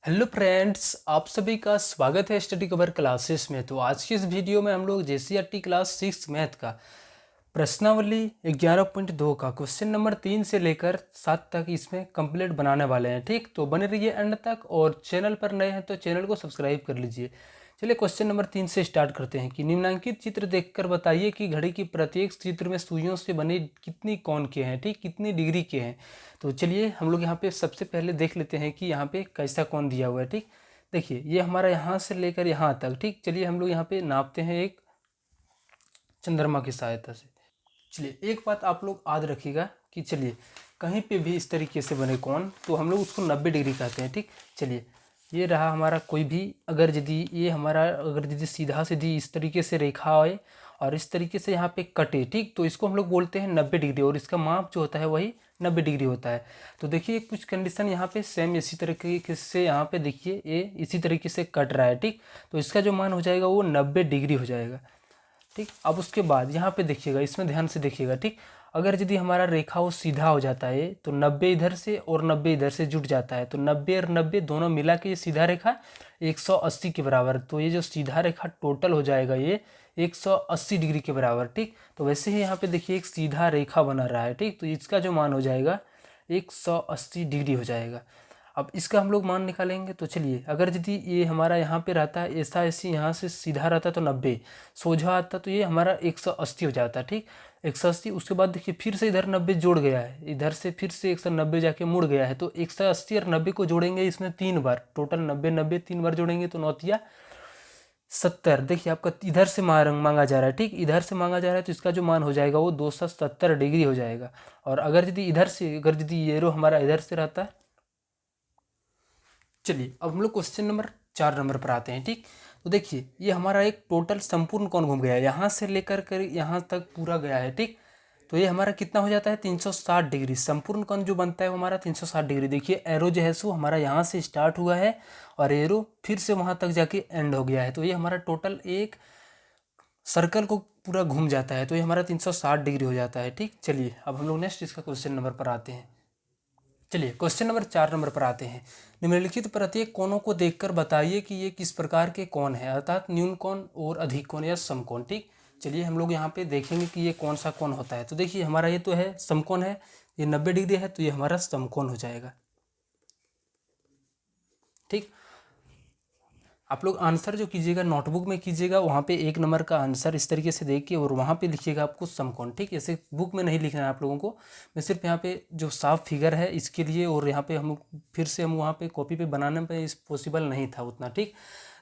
Hello friends, आप सभी का स्वागत है स्टडी कवर क्लासेस में। तो आज की इस वीडियो में हम लोग जेसीईआरटी क्लास 6 मैथ का प्रश्नावली 11.2 का क्वेश्चन नंबर 3 से लेकर 7 तक इसमें कंप्लीट बनाने वाले हैं। ठीक, तो बने रहिए एंड तक और चैनल पर नए हैं तो चैनल को सब्सक्राइब कर लीजिए। चलिए क्वेश्चन नंबर 3 से स्टार्ट करते हैं कि निम्नांकित चित्र देखकर बताइए कि घड़ी की प्रत्येक चित्र में सुइयों से बने कितनी कोण के हैं। ठीक, कितनी डिग्री के हैं। तो चलिए हम लोग यहाँ पे सबसे पहले देख लेते हैं कि यहाँ पे कैसा कोण दिया हुआ है। ठीक, देखिए ये हमारा यहाँ से लेकर यहाँ तक। ठीक, चलिए हम लोग यहाँ पे नापते हैं एक चंद्रमा की सहायता से। चलिए एक बात आप लोग याद रखिएगा कि चलिए कहीं पे भी इस तरीके से बने कोण तो हम लोग उसको 90 डिग्री कहते हैं। ठीक, चलिए ये रहा हमारा कोई भी, अगर यदि ये हमारा अगर यदि सीधा सीधी इस तरीके से रेखा आए और इस तरीके से यहाँ पे कटे, ठीक, तो इसको हम लोग बोलते हैं 90 डिग्री और इसका माप जो होता है वही 90 डिग्री होता है। तो देखिए कुछ कंडीशन यहाँ पे सेम इसी तरीके से यहाँ पे देखिए ये इसी तरीके से कट रहा है। ठीक, तो इसका जो मान हो जाएगा वो 90 डिग्री हो जाएगा। ठीक, अब उसके बाद यहाँ पे देखिएगा, इसमें ध्यान से देखिएगा। ठीक, अगर यदि हमारा रेखा वो सीधा हो जाता है तो 90 इधर से और 90 इधर से जुट जाता है तो 90 और 90 दोनों मिला के ये सीधा रेखा 180 के बराबर। तो ये जो सीधा रेखा टोटल हो जाएगा ये 180 डिग्री के बराबर। ठीक, तो वैसे ही यहाँ पे देखिए एक सीधा रेखा बना रहा है। ठीक, तो इसका जो मान हो जाएगा 180 डिग्री हो जाएगा। अब इसका हम लोग मान निकालेंगे तो चलिए, अगर यदि ये हमारा यहाँ पे रहता है ऐसा ऐसे यहाँ से सीधा रहता तो 90, सोझा आता तो ये हमारा 180 हो जाता। ठीक, 180, उसके बाद देखिए फिर से इधर 90 जोड़ गया है, इधर से फिर से 190 जाके मुड़ गया है तो 180 और 90 को जोड़ेंगे इसमें 3 बार, टोटल 90 90 3 बार जोड़ेंगे तो 9 70। देखिए आपका इधर से मांगा जा रहा है। ठीक, इधर से मांगा जा रहा है तो इसका जो मान हो जाएगा वो 270 डिग्री हो जाएगा। और अगर यदि इधर से, अगर यदि ये रो हमारा इधर से रहता है, चलिए अब हम लोग क्वेश्चन नंबर 4 नंबर पर आते हैं। ठीक, तो देखिए ये हमारा एक टोटल संपूर्ण कोण घूम गया है, यहाँ से लेकर कर यहाँ तक पूरा गया है। ठीक, तो ये हमारा कितना हो जाता है 360 डिग्री। संपूर्ण कोण जो बनता है वो हमारा 360 डिग्री। देखिए एरो जो है सो हमारा यहाँ से स्टार्ट हुआ है और एरो फिर से वहाँ तक जाके एंड हो गया है। तो ये हमारा टोटल एक सर्कल को पूरा घूम जाता है तो ये हमारा 360 डिग्री हो जाता है। ठीक, चलिए अब हम लोग नेक्स्ट इसका क्वेश्चन नंबर पर आते हैं। चलिए क्वेश्चन नंबर 4 नंबर पर आते हैं। निम्नलिखित प्रत्येक कोणों को देखकर बताइए कि ये किस प्रकार के कोण है, अर्थात न्यून कोण और अधिक कोण या समकोण। ठीक, चलिए हम लोग यहाँ पे देखेंगे कि ये कौन सा कोण होता है। तो देखिए हमारा ये तो है समकोण है, ये 90 डिग्री है तो ये हमारा समकोण हो जाएगा। ठीक, आप लोग आंसर जो कीजिएगा नोटबुक में कीजिएगा, वहाँ पे 1 नंबर का आंसर इस तरीके से देखिए और वहाँ पे लिखिएगा आपको समकोण। ठीक, ऐसे बुक में नहीं लिखना है आप लोगों को, मैं सिर्फ यहाँ पे जो साफ फिगर है इसके लिए, और यहाँ पे हम फिर से हम वहाँ पे कॉपी पे बनाने पे इस पॉसिबल नहीं था उतना। ठीक,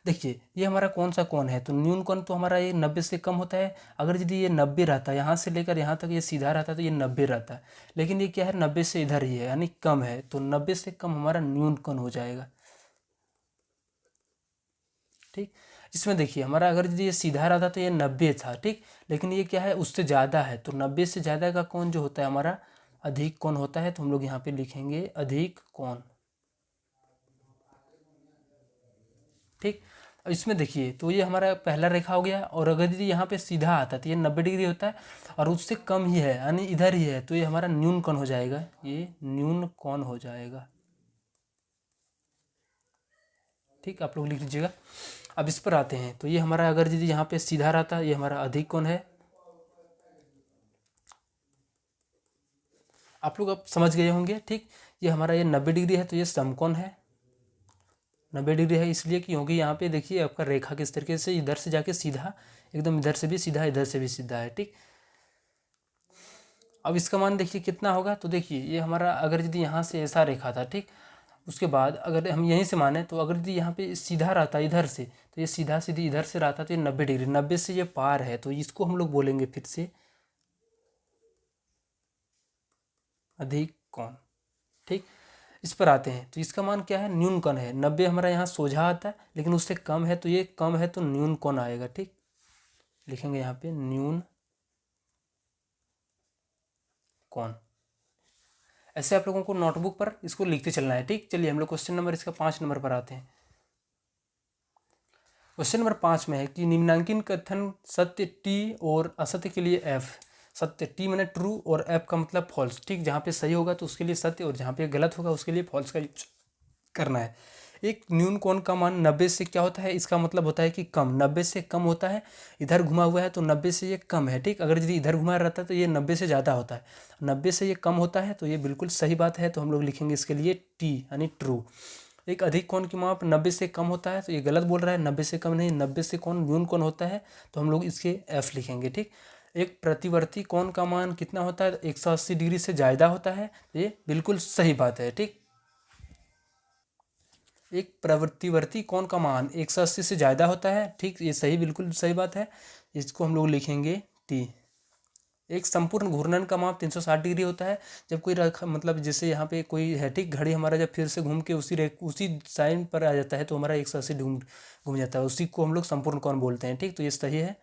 देखिए ये हमारा कौन सा कोण है, तो न्यून कोण तो हमारा ये 90 से कम होता है। अगर यदि ये 90 रहता है, यहाँ से लेकर यहाँ तक ये सीधा रहता तो ये 90 रहता है, लेकिन ये क्या है 90 से इधर ही है यानी कम है, तो 90 से कम हमारा न्यून कोण हो जाएगा। ठीक, इसमें देखिए हमारा अगर ये सीधा रहता तो ये 90 था। ठीक, लेकिन ये क्या है उससे ज़्यादा है, तो 90 से ज़्यादा का कोण जो होता है हमारा अधिक कोण होता है। तो हम लोग यहाँ पे लिखेंगे अधिक कोण। ठीक, अब इसमें देखिए तो ये हमारा पहला रेखा हो गया, और अगर यदि यहाँ पे सीधा आता तो ये 90 डिग्री होता है और उससे कम ही है यानी इधर ही है तो ये हमारा न्यून कोण हो जाएगा, ये न्यून कोण हो जाएगा। ठीक, आप लोग लिख लीजिएगा। अब इस पर आते हैं तो ये हमारा अगर यदि यहाँ पे सीधा रहता ये हमारा अधिक कोण है। आप लोग अब समझ गए होंगे। ठीक, ये हमारा ये 90 डिग्री है तो ये समकोण है। 90 डिग्री है इसलिए क्योंकि यहाँ पे देखिए आपका रेखा किस तरीके से इधर से जाके सीधा, एकदम इधर से भी सीधा इधर से भी सीधा है। ठीक, अब इसका मान देखिए कितना होगा, तो देखिए ये हमारा अगर यदि यहाँ से ऐसा रेखा था, ठीक, उसके बाद अगर हम यहीं से माने तो अगर यदि यहाँ पे सीधा रहता इधर से तो ये सीधा सीधी इधर से रहता तो ये 90 डिग्री, 90 से ये पार है तो इसको हम लोग बोलेंगे फिर से अधिक कोण। ठीक, इस पर आते हैं तो इसका मान क्या है न्यून कोण है। 90 हमारा यहाँ सोझा आता है लेकिन उससे कम है तो ये कम है तो न्यून कोण आएगा। ठीक, लिखेंगे यहाँ पे न्यून कोण। ऐसे आप लोगों को नोटबुक पर इसको लिखते चलना है। ठीक, चलिए हम लोग क्वेश्चन नंबर इसका 5 नंबर पर आते हैं। क्वेश्चन नंबर 5 में है कि निम्नांकित कथन सत्य टी और असत्य के लिए एफ। सत्य टी मैंने ट्रू और एफ का मतलब फॉल्स। ठीक, जहाँ पे सही होगा तो उसके लिए सत्य और जहाँ पे गलत होगा उसके लिए फॉल्स का यूज करना है। एक न्यून कोण का मान 90 से क्या होता है, इसका मतलब होता है कि कम, 90 से कम होता है। इधर घुमा हुआ है तो 90 से ये कम है, ठीक। अगर यदि इधर घुमा रहता है तो ये 90 से ज़्यादा होता है, 90 से ये कम होता है, तो ये बिल्कुल सही बात है। तो हम लोग लिखेंगे इसके लिए टी यानी ट्रू। एक अधिक कोण की माप 90 से कम होता है, तो ये गलत बोल रहा है, 90 से कम नहीं, 90 से कौन न्यून कोण होता है, तो हम लोग इसके एफ लिखेंगे, ठीक। एक प्रतिवर्ती कोण का मान कितना होता है, 180 डिग्री से ज़्यादा होता है, तो ये बिल्कुल सही बात है, ठीक। एक प्रतिवर्ती कोण का मान 180 से ज़्यादा होता है, ठीक, ये सही, बिल्कुल सही बात है। इसको हम लोग लिखेंगे टी। एक संपूर्ण घूर्णन का माप 360 डिग्री होता है। जब कोई मतलब जैसे यहाँ पे कोई है, ठीक, घड़ी हमारा जब फिर से घूम के उसी साइन पर आ जाता है तो हमारा 180 घूम जाता है, उसी को हम लोग संपूर्ण कोण बोलते हैं, ठीक। तो ये सही है।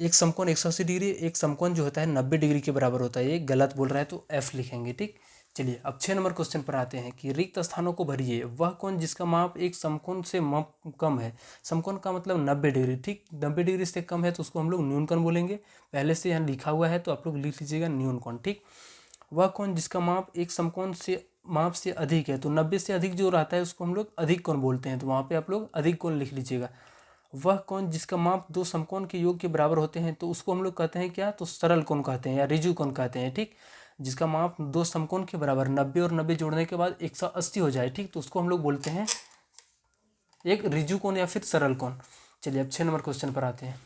एक समकोण 180 डिग्री, एक समकोण जो होता है 90 डिग्री के बराबर होता है, ये गलत बोल रहा है तो एफ लिखेंगे, ठीक। चलिए अब 6 नंबर क्वेश्चन पर आते हैं कि रिक्त स्थानों को भरिए। वह कोण जिसका माप एक समकोण से माप कम है। समकोण का मतलब 90 डिग्री, ठीक, 90 डिग्री से कम है तो उसको हम लोग न्यून कोण बोलेंगे। पहले से यहाँ लिखा हुआ है तो आप लोग लिख लीजिएगा न्यून कोण, ठीक। वह कोण जिसका माप एक समकोण से माप से अधिक है, तो 90 से अधिक जो रहता है उसको हम लोग अधिक कोण बोलते हैं, तो वहाँ पे आप लोग अधिक कोण लिख लीजिएगा। वह कोण जिसका माप दो समकोण के योग के बराबर होते हैं, तो उसको हम लोग कहते हैं क्या, तो सरल कोण कहते हैं या ऋजु कोण कहते हैं, ठीक। जिसका माप दो समकोण के बराबर 90 और 90 जोड़ने के बाद 180 हो जाए, ठीक, तो उसको हम लोग बोलते हैं एक ऋजु कोण या फिर सरल कोण। चलिए अब 6 नंबर क्वेश्चन पर आते हैं।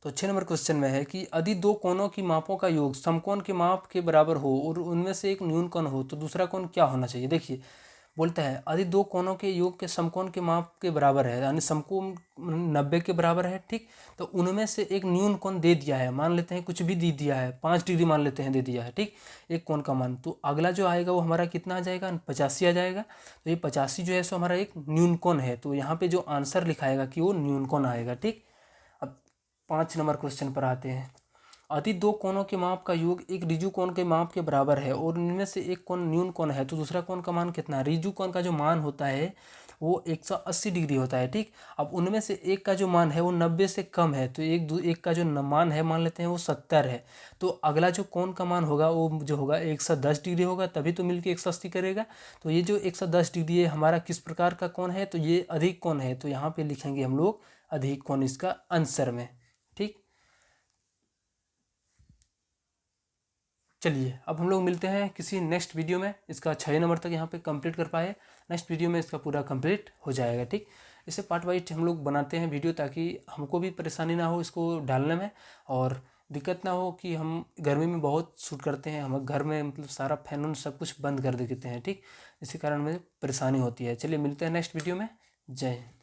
तो 6 नंबर क्वेश्चन में है कि यदि दो कोणों की मापों का योग समकोण के माप के बराबर हो और उनमें से एक न्यून कोण हो, तो दूसरा कोण क्या होना चाहिए। देखिए बोलता है यदि दो कोणों के योग के समकोण के माप के बराबर है, यानी समकोण 90 के बराबर है, ठीक, तो उनमें से एक न्यून कोण दे दिया है, मान लेते हैं कुछ भी दे दिया है, 5 डिग्री मान लेते हैं दे दिया है, ठीक, एक कोण का मान, तो अगला जो आएगा वो हमारा कितना आ जाएगा, 85 आ जाएगा। तो ये 85 जो है सो हमारा एक न्यून कोण है, तो यहाँ पे जो आंसर लिखाएगा कि वो न्यून कोण आएगा, ठीक। अब 5 नंबर क्वेश्चन पर आते हैं। यदि दो कोणों के माप का योग एक ऋजु कोण के माप के बराबर है और इनमें से एक कोण न्यून कोण है, तो दूसरा कोण का मान कितना है। ऋजु कोण का जो मान होता है वो 180 डिग्री होता है, ठीक। अब उनमें से एक का जो मान है वो 90 से कम है, तो एक का जो मान है मान लेते हैं वो 70 है, तो अगला जो कोण का मान होगा वो जो होगा 110 डिग्री होगा, तभी तो मिलके 180 करेगा। तो ये जो 110 डिग्री है हमारा किस प्रकार का कोण है, तो ये अधिक कोण है, तो यहाँ पे लिखेंगे हम लोग अधिक कोण इसका आंसर में, ठीक। चलिए अब हम लोग मिलते हैं किसी नेक्स्ट वीडियो में। इसका 6 नंबर तक यहाँ पे कंप्लीट कर पाए, नेक्स्ट वीडियो में इसका पूरा कंप्लीट हो जाएगा, ठीक। इसे पार्ट वाइज हम लोग बनाते हैं वीडियो, ताकि हमको भी परेशानी ना हो इसको डालने में, और दिक्कत ना हो कि हम गर्मी में बहुत शूट करते हैं, हम घर में मतलब सारा फैन उन सब कुछ बंद कर देते हैं, ठीक, इसी कारण में परेशानी होती है। चलिए मिलते हैं नेक्स्ट वीडियो में। जय हिंद।